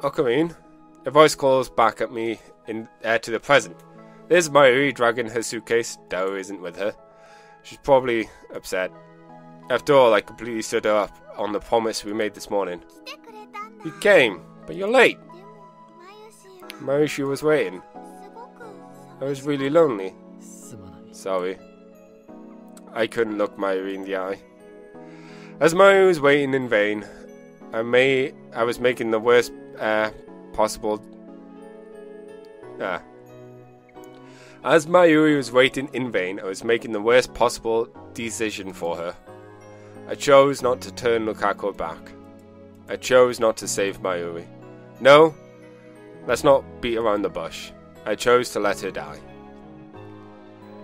Ocarine. A voice calls back at me to the present. There's Mayuri dragging her suitcase. Dao isn't with her. She's probably upset. After all, I completely stood up on the promise we made this morning. You came, but you're late. Mayushi was waiting. I was really lonely. Sorry. I couldn't look Mayuri in the eye. As Mayuri was waiting in vain, I was making the worst possible... As Mayuri was waiting in vain, I was making the worst possible decision for her. I chose not to turn Lukaku back. I chose not to save Mayuri. No, let's not beat around the bush. I chose to let her die.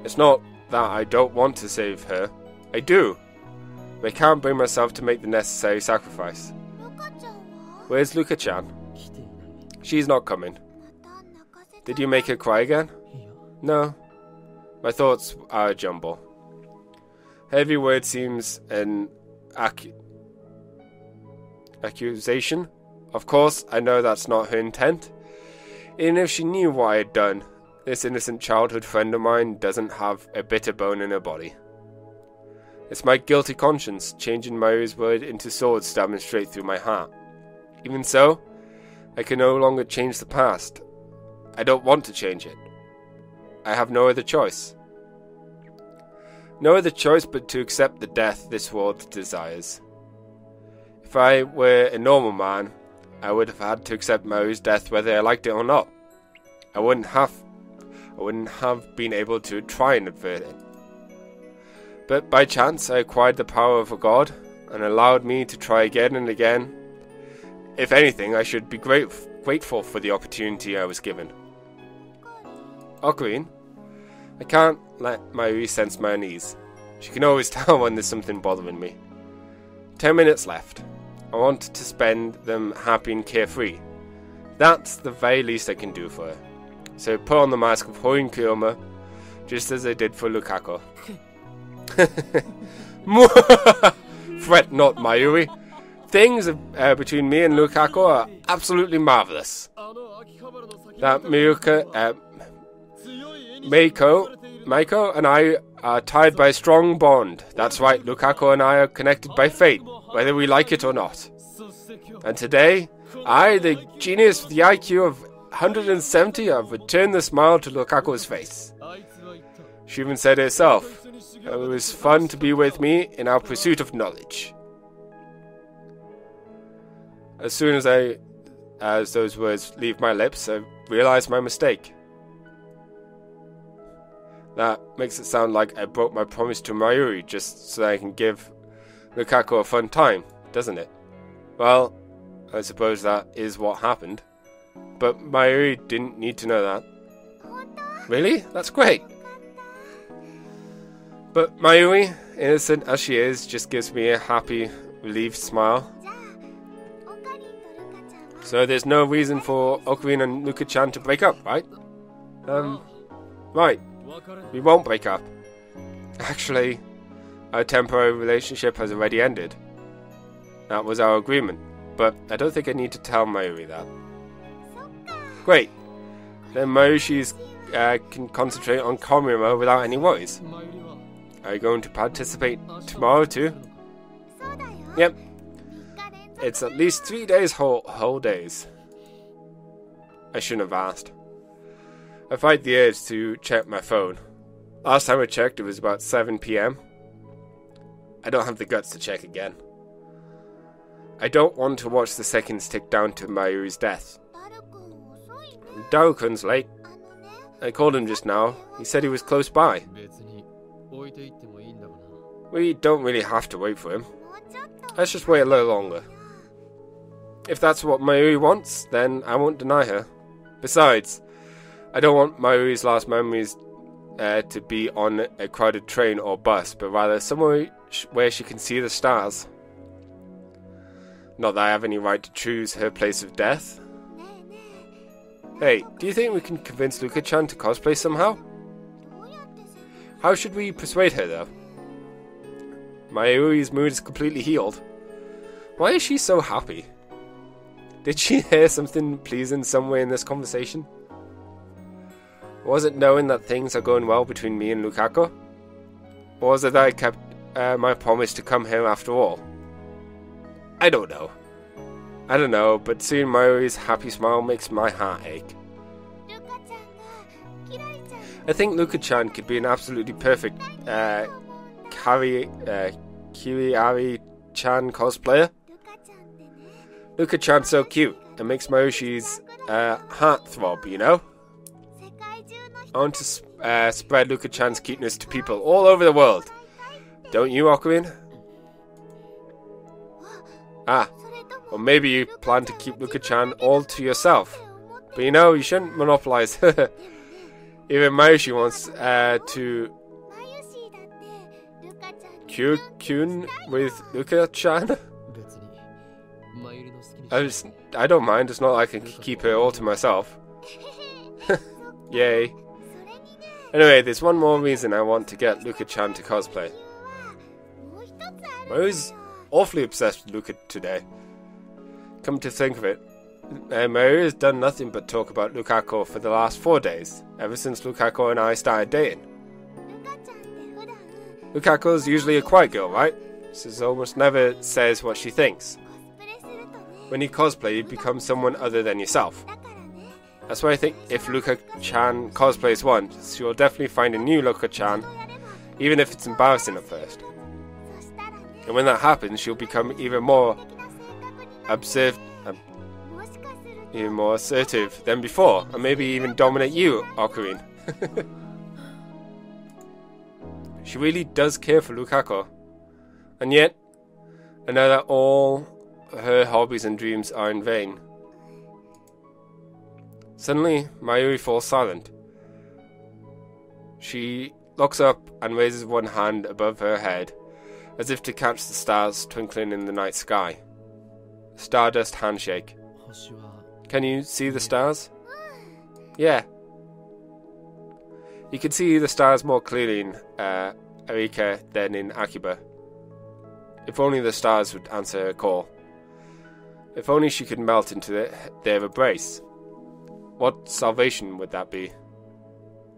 It's not that I don't want to save her. I do. But I can't bring myself to make the necessary sacrifice. Where's Luka-chan? She's not coming. Did you make her cry again? No. My thoughts are a jumble. Every word seems an accusation. Of course, I know that's not her intent. Even if she knew what I had done, this innocent childhood friend of mine doesn't have a bitter bone in her body. It's my guilty conscience changing Mayuri's word into swords stabbing straight through my heart. Even so, I can no longer change the past. I don't want to change it. I have no other choice. No other choice but to accept the death this world desires. If I were a normal man, I would have had to accept Mayuri's death whether I liked it or not. I wouldn't have been able to try and avert it. But by chance I acquired the power of a god and allowed me to try again and again. If anything, I should be grateful for the opportunity I was given. Ocarine, I can't let Mayuri sense my unease. She can always tell when there's something bothering me. 10 minutes left. I want to spend them happy and carefree. That's the very least I can do for her. So I put on the mask of Horin Kyoma, just as I did for Lukaku. Fret not, Mayuri. Things between me and Lukaku are absolutely marvelous. That Maiko and I are tied by a strong bond. That's right, Lukaku and I are connected by fate, whether we like it or not. And today, I, the genius with the IQ of 170, have returned the smile to Lukaku's face. She even said herself, it was fun to be with me in our pursuit of knowledge. As soon as those words leave my lips, I realize my mistake. That makes it sound like I broke my promise to Mayuri just so that I can give Lukaku a fun time, doesn't it? Well, I suppose that is what happened. But Mayuri didn't need to know that. Really? That's great. But Mayuri, innocent as she is, just gives me a happy, relieved smile. So there's no reason for Ocarina and Luka-chan to break up, right? Right. We won't break up. Actually, our temporary relationship has already ended. That was our agreement, but I don't think I need to tell Mayuri that. Great. Then Mayuri can concentrate on Komurama without any worries. Are you going to participate tomorrow too? Yep. It's at least 3 days whole days. I shouldn't have asked. I fight the urge to check my phone. Last time I checked it was about 7 PM. I don't have the guts to check again. I don't want to watch the seconds tick down to Mayuri's death. Daru-kun's late. I called him just now. He said he was close by. We don't really have to wait for him. Let's just wait a little longer. If that's what Mayuri wants, then I won't deny her. Besides, I don't want Mayuri's last memories to be on a crowded train or bus, but rather somewhere where she can see the stars. Not that I have any right to choose her place of death. Hey, do you think we can convince Luka-chan to cosplay somehow? How should we persuade her, though? Mayuri's mood is completely healed. Why is she so happy? Did she hear something pleasing somewhere in this conversation? Was it knowing that things are going well between me and Lukaku? Or was it that I kept my promise to come here after all? I don't know. But seeing Mayuri's happy smile makes my heart ache. I think Luka-chan could be an absolutely perfect Kiriari-chan cosplayer. Luka-chan's so cute. It makes Mayuri's heart throb, you know? I want to spread Luka-chan's cuteness to people all over the world. Don't you, Okurin? Or maybe you plan to keep Luka-chan all to yourself. But you know, you shouldn't monopolize. Even Mayushi wants to Kyun with Luka-chan. I don't mind, it's not like I can keep her all to myself. Yay. Anyway, there's one more reason I want to get Luka-chan to cosplay. Mayuri's awfully obsessed with Luka today. Come to think of it, Mayuri has done nothing but talk about Lukaku for the last 4 days, ever since Lukaku and I started dating. Lukaku's usually a quiet girl, right? She almost never says what she thinks. When you cosplay, you become someone other than yourself. That's why I think if Luka-chan cosplays once, you'll definitely find a new Luka-chan, even if it's embarrassing at first. And when that happens, she'll become even more assertive than before, and maybe even dominate you, Okurin. She really does care for Lukaku. And yet, I know that all her hobbies and dreams are in vain. Suddenly, Mayuri falls silent. She looks up and raises one hand above her head, as if to catch the stars twinkling in the night sky. Stardust handshake. Can you see the stars? Yeah. You can see the stars more clearly in Arika than in Akiba. If only the stars would answer her call. If only she could melt into their embrace. What salvation would that be?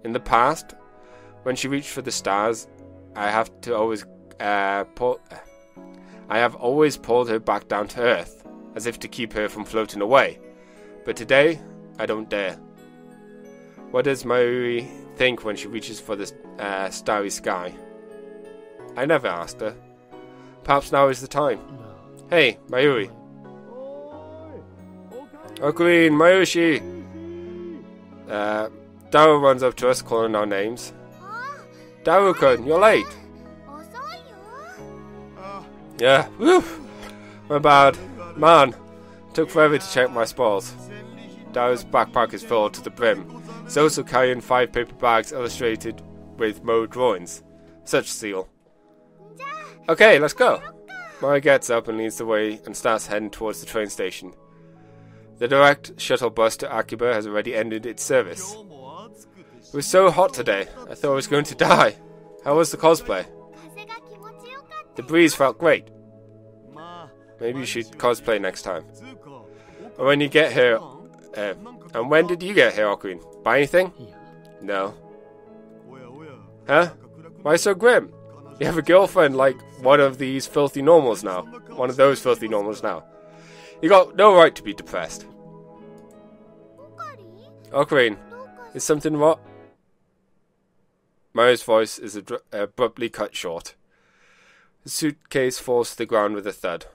In the past, when she reached for the stars, I have always pulled her back down to earth, as if to keep her from floating away. But today, I don't dare. What does Mayuri think when she reaches for the starry sky? I never asked her. Perhaps now is the time. Hey, Mayuri. Okurin, Mayushi! Daru runs up to us, calling our names. Daru-kun, you're late! Yeah, whew! My bad. Man, took forever to check my spoils. Daru's backpack is filled to the brim. He's also carrying 5 paper bags illustrated with mode drawings. Such zeal. Okay, let's go. Maya gets up and leads the way and starts heading towards the train station. The direct shuttle bus to Akiba has already ended its service. It was so hot today, I thought I was going to die. How was the cosplay? The breeze felt great. Maybe you should cosplay next time. And when you get here... and when did you get here, Okurin? Buy anything? No. Huh? Why so grim? You have a girlfriend like one of these filthy normals now. One of those filthy normals now. You got no right to be depressed. Okurin, is something wrong? Mario's voice is abruptly cut short. The suitcase falls to the ground with a thud.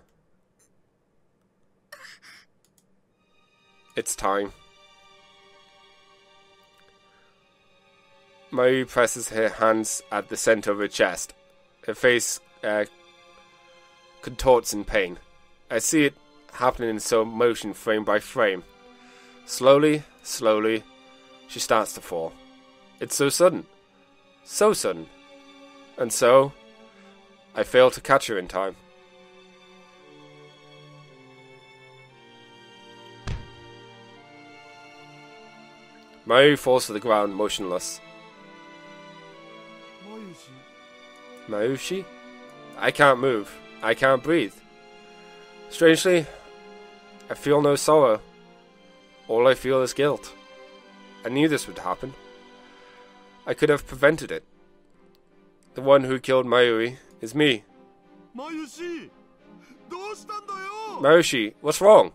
It's time. Mayu presses her hands at the center of her chest. Her face contorts in pain. I see it happening in slow motion, frame by frame. Slowly, slowly, she starts to fall. It's so sudden. So sudden. And so, I fail to catch her in time. Mayu falls to the ground, motionless. Mayushi? I can't move. I can't breathe. Strangely, I feel no sorrow. All I feel is guilt. I knew this would happen. I could have prevented it. The one who killed Mayuri is me. Mayushi, what's wrong?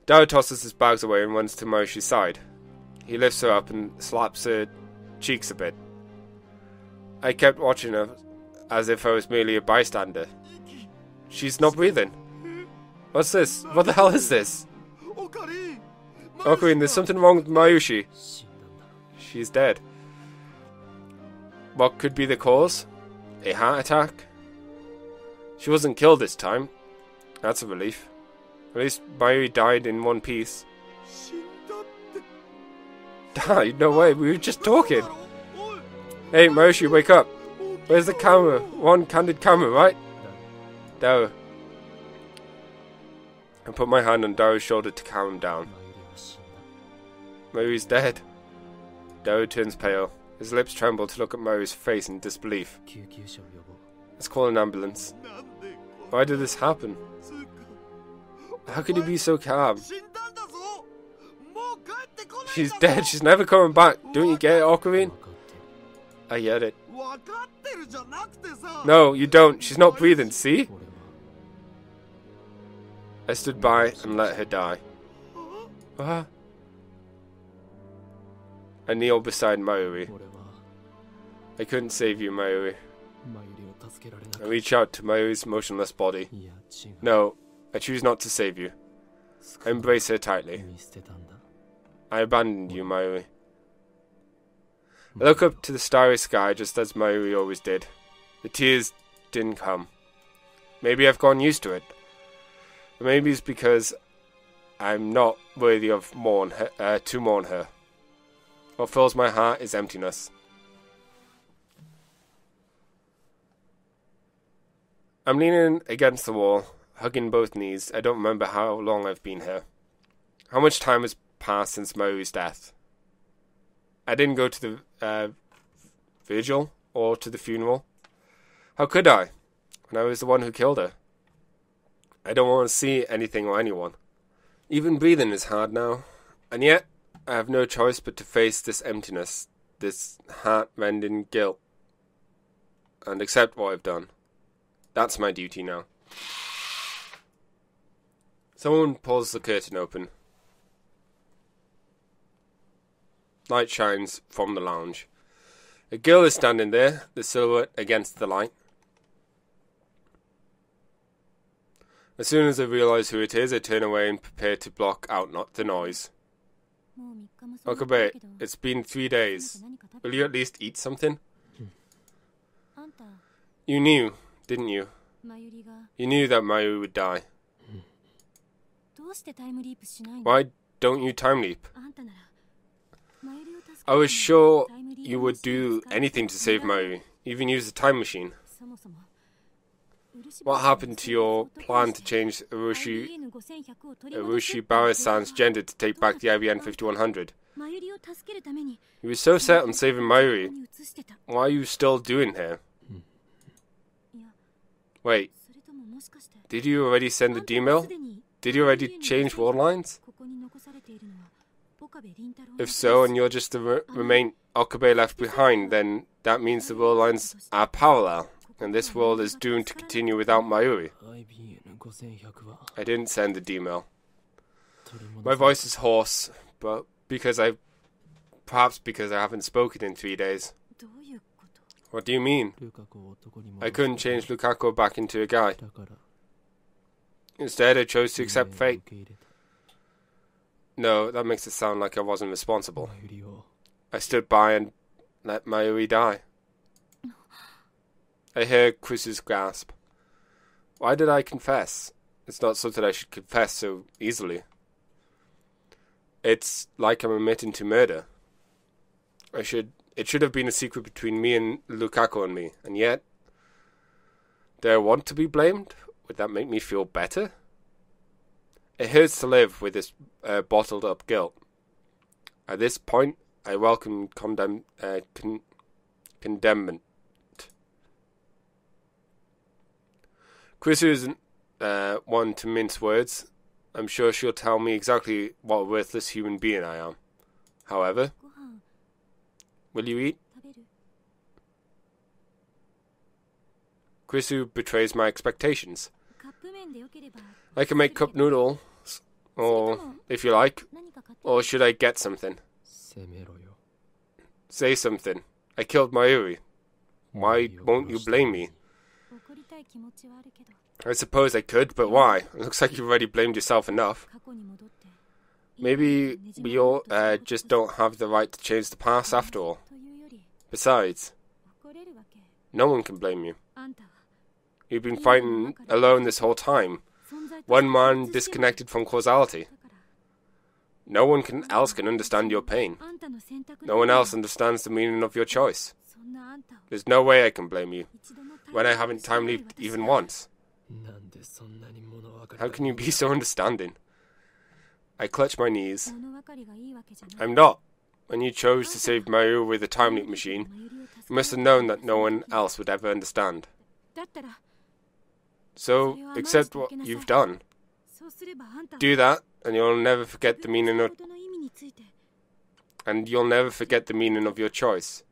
Dao tosses his bags away and runs to Mayushi's side. He lifts her up and slaps her cheeks a bit. I kept watching her as if I was merely a bystander. She's not breathing. What's this? What the hell is this? Ocarine, there's something wrong with Mayushi. She's dead. What could be the cause? A heart attack? She wasn't killed this time. That's a relief. At least Mayuri died in one piece. Died? No way, we were just talking. Hey, Mayushi, wake up. Where's the camera? One candid camera, right? Dao. I put my hand on Dao's shoulder to calm him down. Mayuri's dead. Dao turns pale. His lips tremble to look at Mayuri's face in disbelief. Let's call an ambulance. Why did this happen? How could he be so calm? She's dead. She's never coming back. Don't you get it, Ocarine? I get it. No, you don't. She's not breathing, see? I stood by and let her die. What? I kneel beside Mayuri. I couldn't save you, Mayuri. I reach out to Mayuri's motionless body. No, I choose not to save you. I embrace her tightly. I abandoned you, Mayuri. I look up to the starry sky just as Mayuri always did. The tears didn't come. Maybe I've gotten used to it. Or maybe it's because I'm not worthy of to mourn her. What fills my heart is emptiness. I'm leaning against the wall, hugging both knees. I don't remember how long I've been here. How much time has passed since Mayuri's death? I didn't go to the vigil or to the funeral. How could I, when I was the one who killed her? I don't want to see anything or anyone. Even breathing is hard now. And yet, I have no choice but to face this emptiness, this heart-rending guilt, and accept what I've done. That's my duty now. Someone pulls the curtain open. Light shines from the lounge. A girl is standing there, the silhouette against the light. As soon as I realise who it is, I turn away and prepare to block out the noise. Okabe, it's been 3 days. Will you at least eat something? You knew, didn't you? You knew that Mayuri would die. Why don't you time leap? I was sure you would do anything to save Mayuri, even use a time machine. What happened to your plan to change Urushi Barasan's gender to take back the IBN 5100? You were so set on saving Mayuri. Why are you still doing here? Wait, did you already send the D-mail? Did you already change world lines? If so, and you're just the remain Okabe left behind, then that means the world lines are parallel, and this world is doomed to continue without Mayuri. I didn't send the D-mail. My voice is hoarse, but perhaps because I haven't spoken in 3 days. What do you mean? I couldn't change Lukaku back into a guy. Instead, I chose to accept fate. No, that makes it sound like I wasn't responsible. I stood by and let Mayuri die. I heard Chris's gasp. Why did I confess? It's not something I should confess so easily. It's like I'm admitting to murder. It should have been a secret between me and Lukaku and me, and yet... Do I want to be blamed? Would that make me feel better? It hurts to live with this bottled up guilt. At this point, I welcome condemnment. Chris isn't one to mince words. I'm sure she'll tell me exactly what a worthless human being I am. However, will you eat? Krisu betrays my expectations. I can make cup noodles, or, if you like, or should I get something? Say something. I killed Mayuri. Why won't you blame me? I suppose I could, but why? It looks like you've already blamed yourself enough. Maybe we all just don't have the right to change the past after all. Besides, no one can blame you. You've been fighting alone this whole time. One man disconnected from causality. No one else can understand your pain. No one else understands the meaning of your choice. There's no way I can blame you, when I haven't time leaped even once. How can you be so understanding? I clutch my knees. I'm not. When you chose to save Mayu with a time leap machine, you must have known that no one else would ever understand. So, accept what you've done. Do that, and you'll never forget the meaning of... And you'll never forget the meaning of your choice.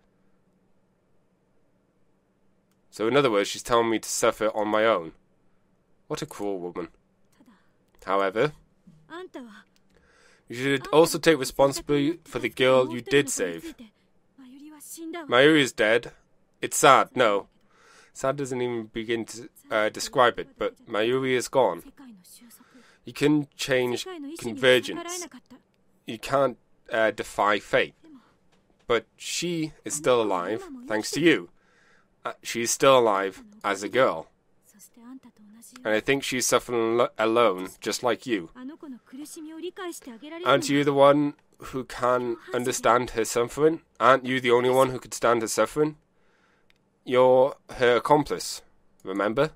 So in other words, she's telling me to suffer on my own. What a cruel woman. However, you should also take responsibility for the girl you did save. Mayuri is dead. It's sad, no. Sad doesn't even begin to describe it, but Mayuri is gone. You can change convergence. You can't defy fate. But she is still alive, thanks to you. She's still alive as a girl. And I think she's suffering alone, just like you. Aren't you the one who can understand her suffering? Aren't you the only one who could stand her suffering? You're her accomplice, remember?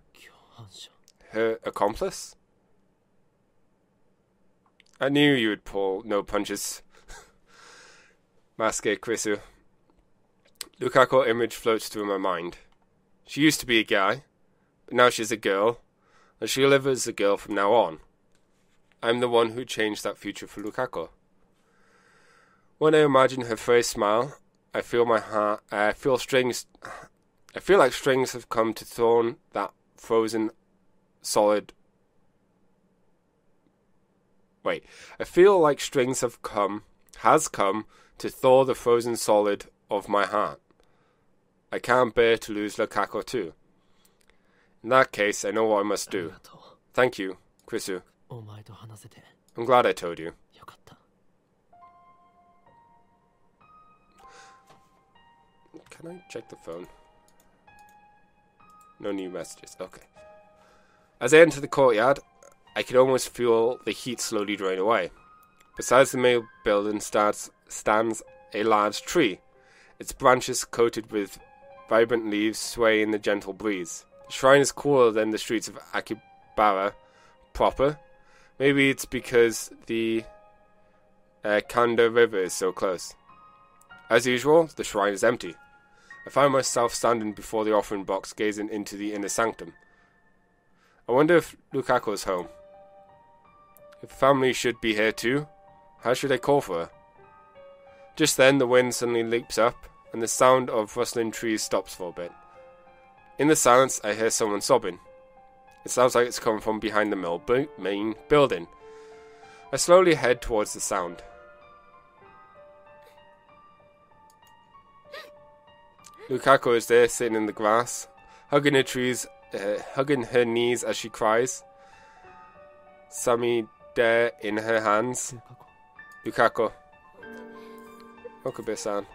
Her accomplice? I knew you would pull no punches. Maske Krisu. Lukako image floats through my mind. She used to be a guy, but now she's a girl, and she'll live as a girl from now on. I'm the one who changed that future for Lukako. When I imagine her first smile, I feel my heart. I feel like strings have come to thorn that frozen, solid. Wait, I feel like strings has come to thaw the frozen solid of my heart. I can't bear to lose Lukako too. In that case, I know what I must do. Thank you, Krisu. I'm glad I told you. Can I check the phone? No new messages. Okay. As I enter the courtyard, I can almost feel the heat slowly drain away. Besides the main building stands a large tree, its branches coated with vibrant leaves sway in the gentle breeze. The shrine is cooler than the streets of Akibara proper. Maybe it's because the Kanda River is so close. As usual, the shrine is empty. I find myself standing before the offering box, gazing into the inner sanctum. I wonder if Lukako is home. If family should be here too, how should I call for her? Just then, the wind suddenly leaps up, and the sound of rustling trees stops for a bit. In the silence, I hear someone sobbing. It sounds like it's coming from behind the main building. I slowly head towards the sound. Lukako is there, sitting in the grass, hugging her knees as she cries. Sami there in her hands. Lukako. Okabe-san.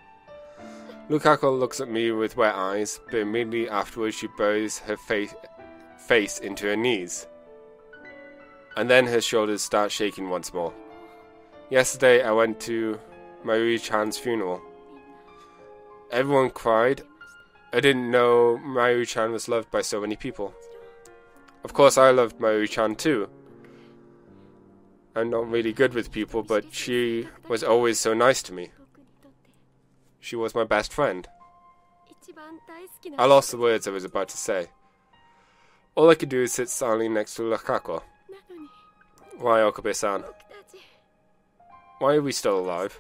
Lukako looks at me with wet eyes, but immediately afterwards she buries her face into her knees. And then her shoulders start shaking once more. Yesterday I went to Mayuri-chan's funeral. Everyone cried. I didn't know Mayuri-chan was loved by so many people. Of course I loved Mayuri-chan too. I'm not really good with people, but she was always so nice to me. She was my best friend. I lost the words I was about to say. All I could do is sit silently next to Lukako. Why, Okabe-san? Why are we still alive?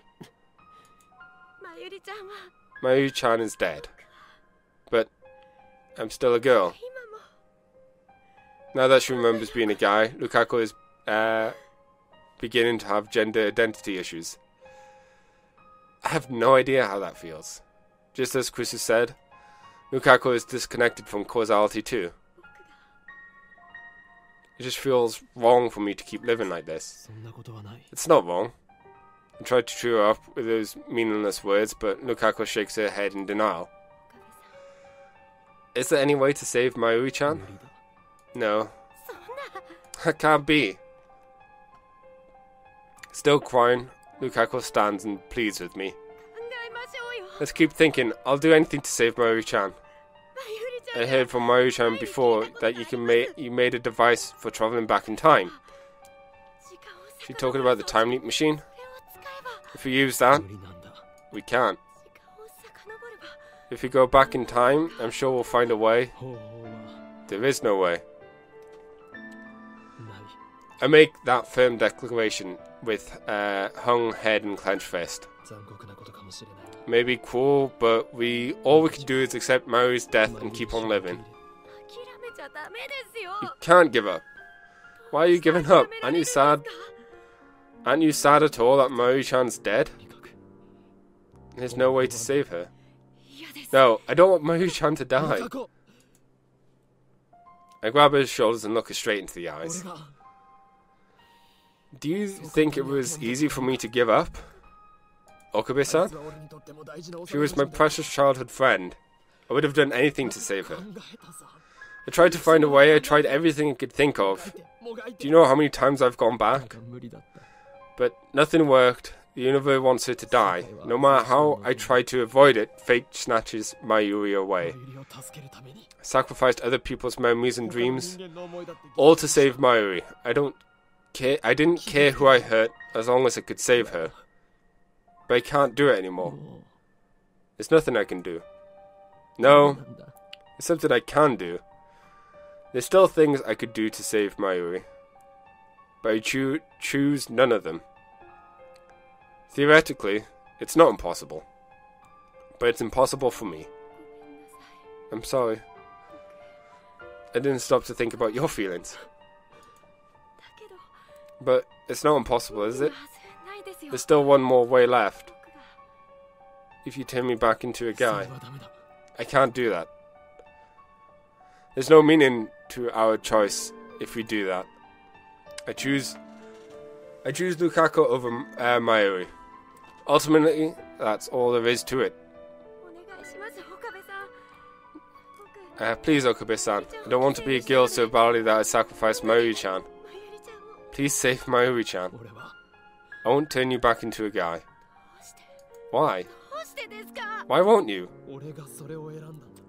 Mayuri-chan is dead. But I'm still a girl. Now that she remembers being a guy, Lukaku is beginning to have gender identity issues. I have no idea how that feels. Just as Chris has said, Lukaku is disconnected from causality too. It just feels wrong for me to keep living like this. It's not wrong. I tried to cheer her up with those meaningless words, but Lukaku shakes her head in denial. Is there any way to save Mayuri-chan? No. That can't be. Still crying, Lukaku stands and pleads with me. Let's keep thinking. I'll do anything to save Mayuri-chan. I heard from Mayuri-chan before that you made a device for travelling back in time. She talking about the time leap machine? If we use that, we can't. If we go back in time, I'm sure we'll find a way. There is no way. I make that firm declaration with hung head and clenched fist. Maybe cruel, but all we can do is accept Mayuri's death and keep on living. You can't give up. Why are you giving up? Aren't you sad? Aren't you sad at all that Mayuri-chan's dead? There's no way to save her. No, I don't want Mayuri-chan to die. I grab her shoulders and look her straight into the eyes. Do you think it was easy for me to give up? Okabe-san? She was my precious childhood friend. I would have done anything to save her. I tried to find a way, I tried everything I could think of. Do you know how many times I've gone back? But nothing worked. The universe wants her to die. No matter how I try to avoid it, fate snatches Mayuri away. I sacrificed other people's memories and dreams, all to save Mayuri. I didn't care who I hurt, as long as I could save her. But I can't do it anymore. There's nothing I can do. No, there's something I can do. There's still things I could do to save Mayuri. But I choose none of them. Theoretically, it's not impossible. But it's impossible for me. I'm sorry. I didn't stop to think about your feelings. But it's not impossible, is it? There's still one more way left. If you turn me back into a guy. I can't do that. There's no meaning to our choice if we do that. I choose Lukaku over Mayuri. Ultimately, that's all there is to it. Please, Okabe-san. I don't want to be a girl so badly that I sacrifice Mayuri-chan. Please save Mayuri-chan. I won't turn you back into a guy. Why? Why won't you?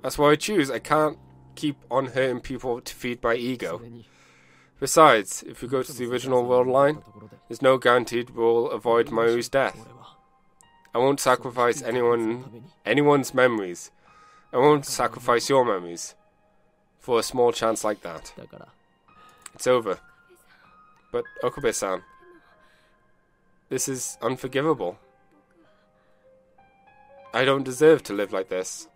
That's what I choose. I can't keep on hurting people to feed my ego. Besides, if we go to the original world line, there's no guaranteed we'll avoid Mayuri's death. I won't sacrifice anyone's memories. I won't sacrifice your memories for a small chance like that. It's over. But Okabe-san, this is unforgivable. I don't deserve to live like this.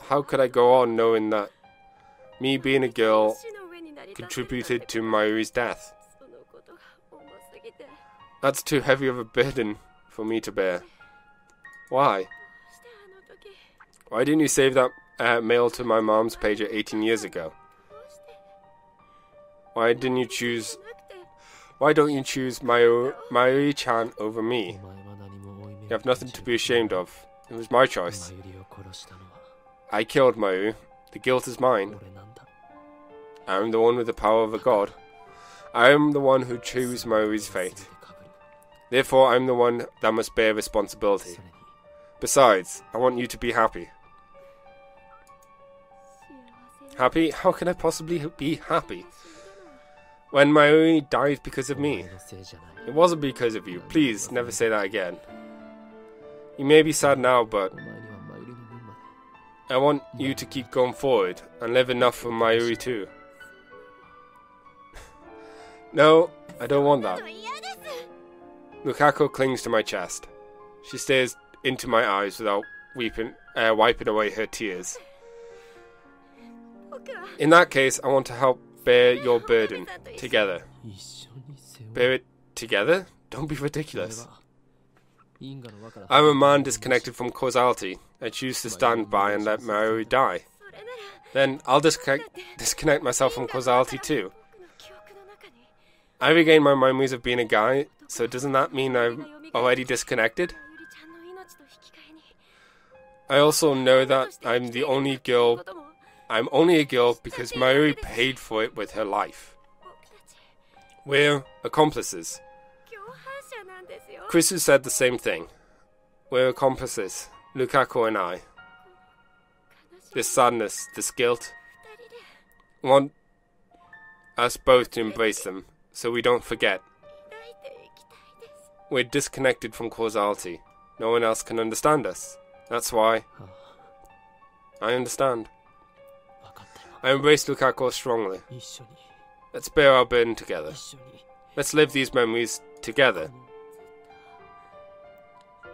How could I go on knowing that me being a girl contributed to Mayuri's death? That's too heavy of a burden for me to bear. Why? Why didn't you save that mail to my mom's pager 18 years ago? Why don't you choose Mayuri-chan over me? You have nothing to be ashamed of. It was my choice. I killed Mayuri. The guilt is mine. I am the one with the power of a god. I am the one who chose Mayuri's fate. Therefore, I am the one that must bear responsibility. Besides, I want you to be happy. Happy? How can I possibly be happy? When Mayuri died because of me. It wasn't because of you. Please, never say that again. You may be sad now, but I want you to keep going forward and live enough for Mayuri too. No, I don't want that. Lukako clings to my chest. She stares into my eyes without wiping away her tears. In that case, I want to help bear your burden together. Bear it together? Don't be ridiculous. I'm a man disconnected from causality. I choose to stand by and let Mayuri die. Then I'll disconnect myself from causality too. I regain my memories of being a guy, so doesn't that mean I'm already disconnected? I also know that I'm only a girl because Mayuri paid for it with her life. We're accomplices. Chris said the same thing. We're accomplices, Lukako and I. This sadness, this guilt. I want us both to embrace them, so we don't forget. We're disconnected from causality. No one else can understand us. That's why. I understand. I embrace Lukako strongly. Let's bear our burden together. Let's live these memories together.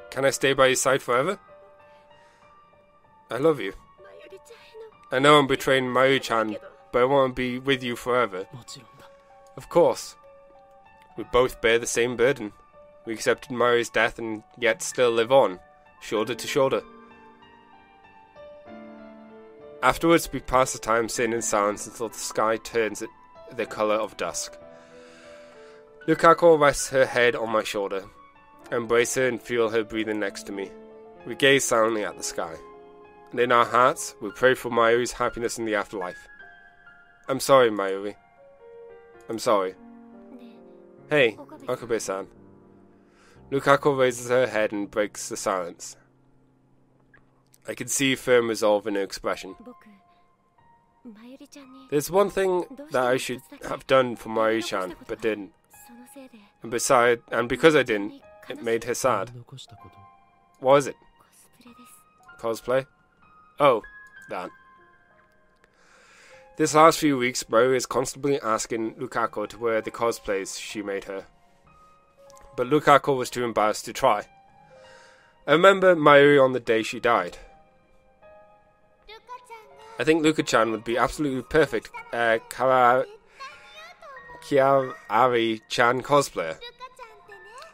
Can I stay by your side forever? I love you. I know I'm betraying Mayuri-chan, but I want to be with you forever. Of course. We both bear the same burden. We accepted Mayuri's death and yet still live on, shoulder to shoulder. Afterwards, we pass the time sitting in silence until the sky turns the colour of dusk. Lukako rests her head on my shoulder. I embrace her and feel her breathing next to me. We gaze silently at the sky. And in our hearts, we pray for Mayuri's happiness in the afterlife. I'm sorry, Mayuri. I'm sorry. Hey, Okabe-san. Lukako raises her head and breaks the silence. I can see firm resolve in her expression. There's one thing that I should have done for Mayuri-chan, but didn't. And because I didn't, it made her sad. What is it? Cosplay? Oh, that. This last few weeks, Mayuri is constantly asking Lukako to wear the cosplays she made her. But Lukako was too embarrassed to try. I remember Mayuri on the day she died. I think Luka-chan would be absolutely perfect Kiari-chan cosplayer.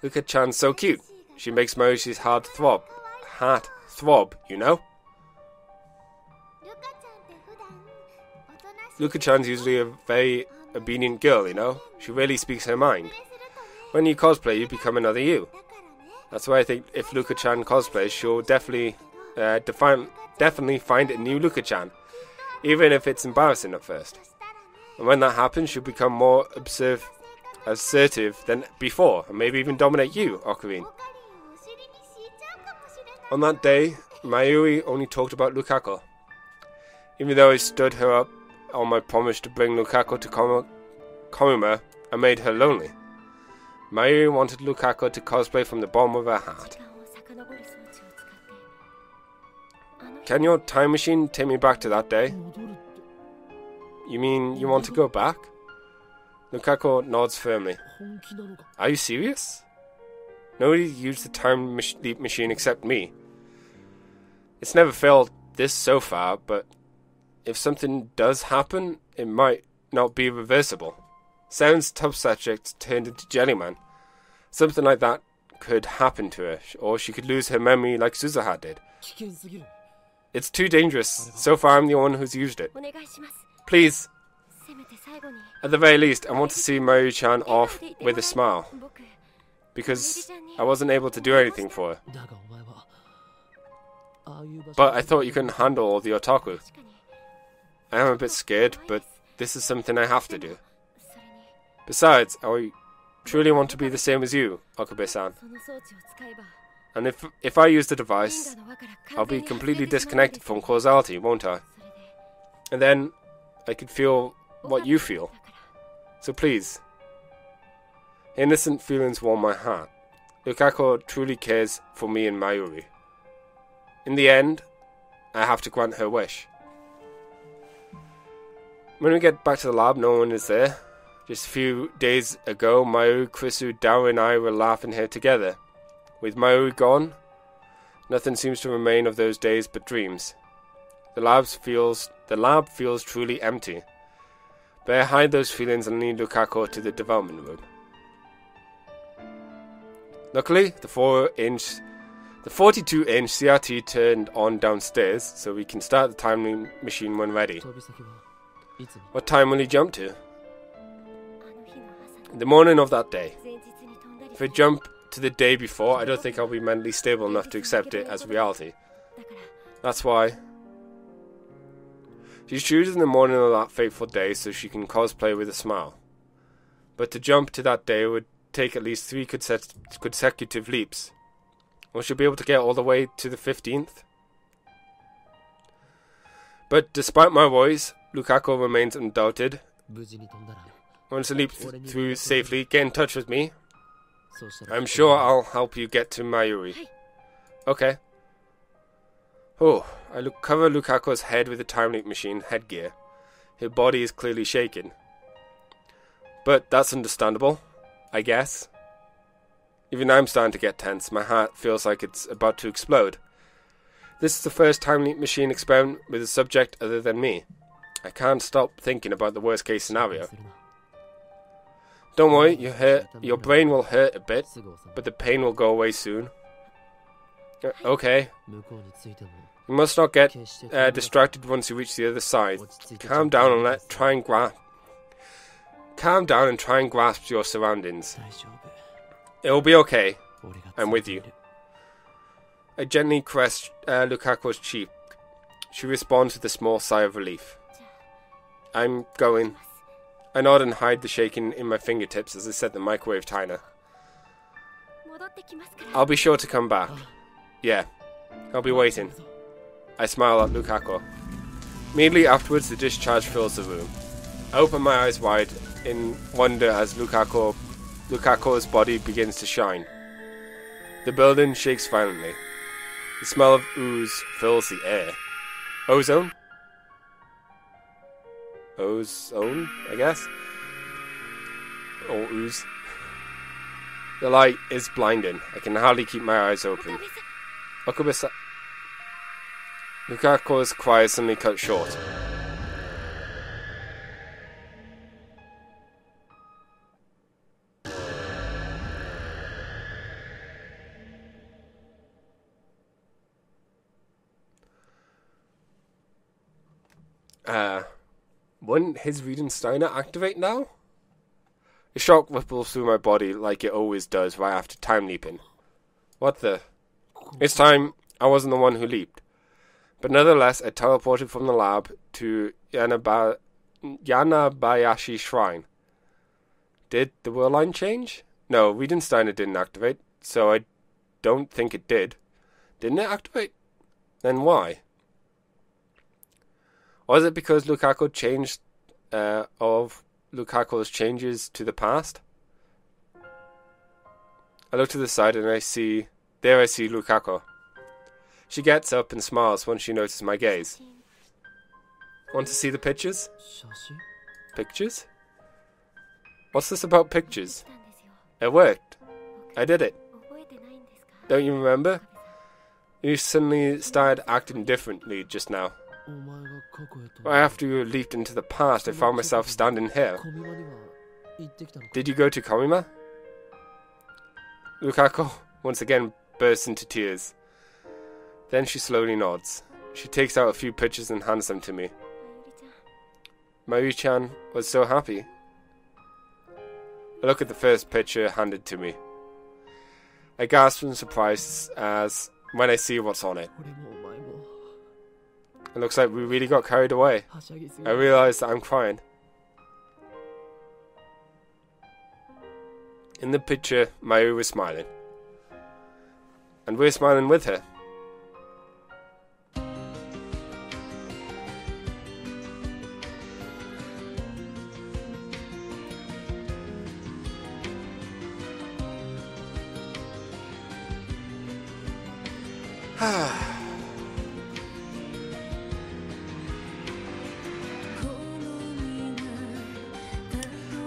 Luka-chan's so cute. She makes Mayuri's heart throb, you know? Luka-chan's usually a very obedient girl, you know? She really speaks her mind. When you cosplay, you become another you. That's why I think if Luka-chan cosplays, she'll definitely find a new Luka-chan, even if it's embarrassing at first. And when that happens, she'll become more assertive than before, and maybe even dominate you, Ocarine. On that day, Mayuri only talked about Lukako. Even though I stood her up on my promise to bring Lukako to Komuma, I made her lonely. Mayuri wanted Lukako to cosplay from the bottom of her heart. Can your time machine take me back to that day? You mean you want to go back? Lukako nods firmly. Are you serious? Nobody used the time leap machine except me. It's never failed this so far, but if something does happen, it might not be reversible. Sounds tough subject turned into Jellyman. Something like that could happen to her, or she could lose her memory like Suzuha did. It's too dangerous. So far I'm the one who's used it. Please. At the very least, I want to see Mayuri-chan off with a smile. Because I wasn't able to do anything for her. But I thought you couldn't handle all the otaku. I am a bit scared, but this is something I have to do. Besides, I truly want to be the same as you, Okabe-san. And if I use the device, I'll be completely disconnected from causality, won't I? And then I could feel what you feel. So please. Innocent feelings warm my heart. Lukako truly cares for me and Mayuri. In the end, I have to grant her wish. When we get back to the lab, no one is there. Just a few days ago, Mayu, Krisu, Dao and I were laughing here together. With Mayu gone, nothing seems to remain of those days but dreams. The lab feels truly empty. But I hide those feelings and lead Lukaku to the development room. Luckily, the 42-inch CRT turned on downstairs, so we can start the time machine when ready. What time will he jump to? The morning of that day. If I jump to the day before, I don't think I'll be mentally stable enough to accept it as reality. That's why she's choosing the morning of that fateful day so she can cosplay with a smile. But to jump to that day would take at least 3 consecutive leaps. Will she be able to get all the way to the 15th? But despite my worries, Lukaku remains undoubted. Once you leap through safely, get in touch with me. I'm sure I'll help you get to Mayuri. Okay. Oh, I cover Lukaku's head with the time leap machine headgear. Her body is clearly shaken. But that's understandable, I guess. Even I'm starting to get tense. My heart feels like it's about to explode. This is the first time leap machine experiment with a subject other than me. I can't stop thinking about the worst case scenario. Don't worry, your brain will hurt a bit, but the pain will go away soon. Okay. You must not get distracted once you reach the other side. Calm down and try and grasp your surroundings. It will be okay. I'm with you. I gently caress Lukaku's cheek. She responds with a small sigh of relief. I'm going. I nod and hide the shaking in my fingertips as I set the microwave timer. I'll be sure to come back. Yeah, I'll be waiting. I smile at Lukaku. Immediately afterwards, the discharge fills the room. I open my eyes wide in wonder as Lukaku's body begins to shine. The building shakes violently. The smell of ooze fills the air. Ozone? Ozone, I guess? Or ooze. The light is blinding. I can hardly keep my eyes open. Lukaku's cry is suddenly cut short. Wouldn't his Steiner activate now? A shock ripples through my body like it always does right after time leaping. What the? This time, I wasn't the one who leaped. But nonetheless, I teleported from the lab to Yanabayashi Shrine. Did the whirl line change? No, Steiner didn't activate, so I don't think it did. Didn't it activate? Then why? Or is it because Lukaku changed of Lukaku's changes to the past? I look to the side and I see Lukaku. She gets up and smiles once she notices my gaze. Want to see the pictures? Pictures? What's this about pictures? It worked. I did it. Don't you remember? You suddenly started acting differently just now. Right after you leaped into the past, I found myself standing here. Did you go to Komima? Lukaku once again bursts into tears. Then she slowly nods. She takes out a few pictures and hands them to me. Mayuri-chan was so happy. I look at the first picture handed to me. I gasp in surprise as when I see what's on it. It looks like we really got carried away. I realize that I'm crying. In the picture, Mayu was smiling. And we're smiling with her.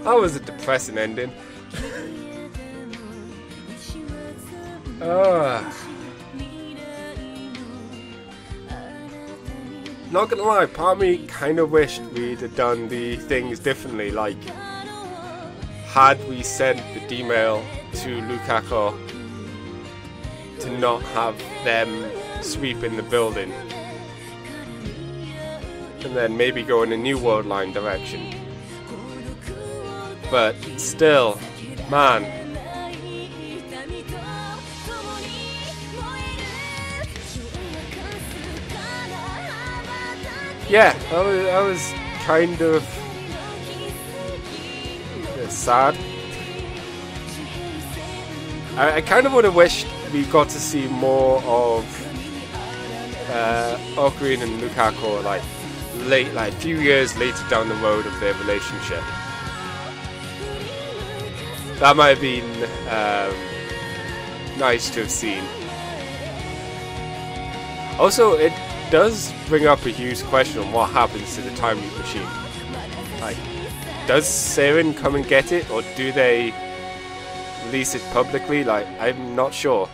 That was a depressing ending. Not gonna lie, part of me kind of wished we'd have done the things differently. Like, had we sent the email to Luka to not have them sweeping the building, and then maybe go in a new world line direction. But still, man. Yeah, I was kind of sad. I kind of would have wished we got to see more of Ocarina and Lukaku, like a few years later down the road of their relationship. That might have been nice to have seen. Also, it does bring up a huge question on what happens to the time loop machine. Like, does Saren come and get it, or do they release it publicly? Like, I'm not sure.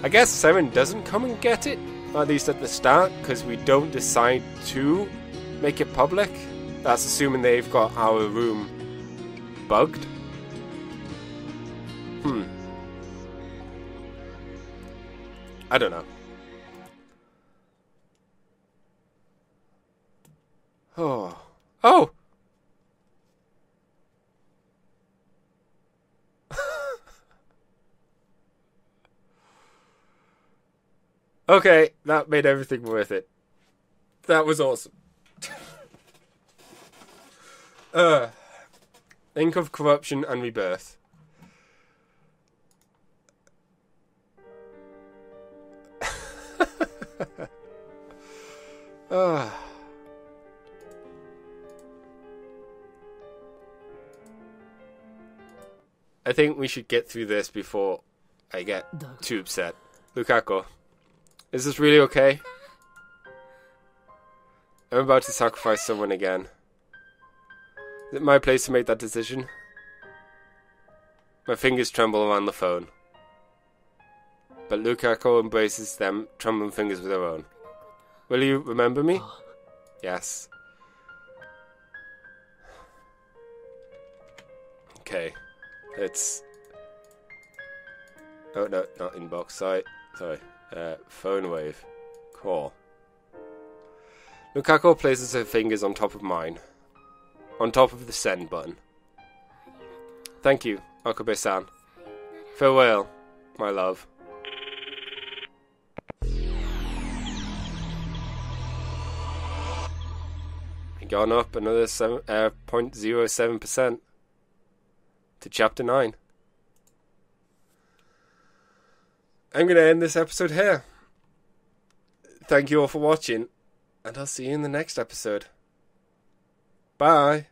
I guess Saren doesn't come and get it, at least at the start, because we don't decide to make it public. That's assuming they've got our room bugged. I don't know. Oh! Okay, that made everything worth it. That was awesome. Think of corruption and rebirth. I think we should get through this before I get too upset. Lukaku, is this really okay? I'm about to sacrifice someone again. Is it my place to make that decision? My fingers tremble around the phone. But Lukaku embraces them trembling fingers with her own. Will you remember me? Yes. Okay. It's... Oh, no, not inbox. Sorry. Phone wave. Call. Lukaku places her fingers on top of mine. On top of the send button. Thank you, Okabe-san. Farewell, my love. Gone up another 0.07% to chapter 9. I'm going to end this episode here. Thank you all for watching, and I'll see you in the next episode. Bye.